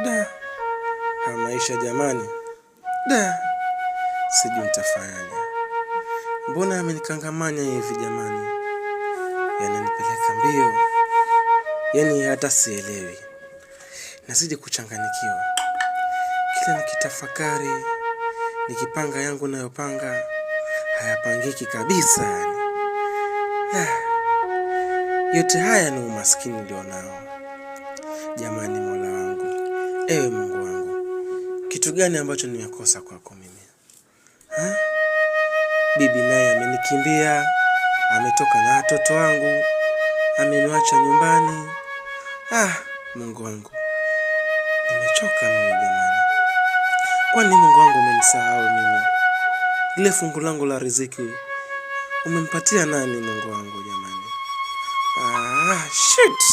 Da, maisha jamani. Da, sijui nitafanyaje. Mbona amenikangamanya hivi jamani? Yananipeleka mbio. Yaani hata sielewi. Nazidi kuchanganyikiwa. Kila nikitafakari, nikipanga yangu nayopanga, hayapangiki kabisa yani. Yote haya ni umaskini ndio nao. Jamani Mola wangu. Ewe Mungu wangu. Kitu gani ambacho nimekosa kwako mimi? Bibi naye amenikimbia, ametoka na watoto wangu, ameniacha nyumbani. Mungu wangu. Nimechoka mimi jamani. Kwani Mungu wangu umenisahau mimi? Ile fungu langu la riziki umempatia nani Mungu wangu jamani? Shit.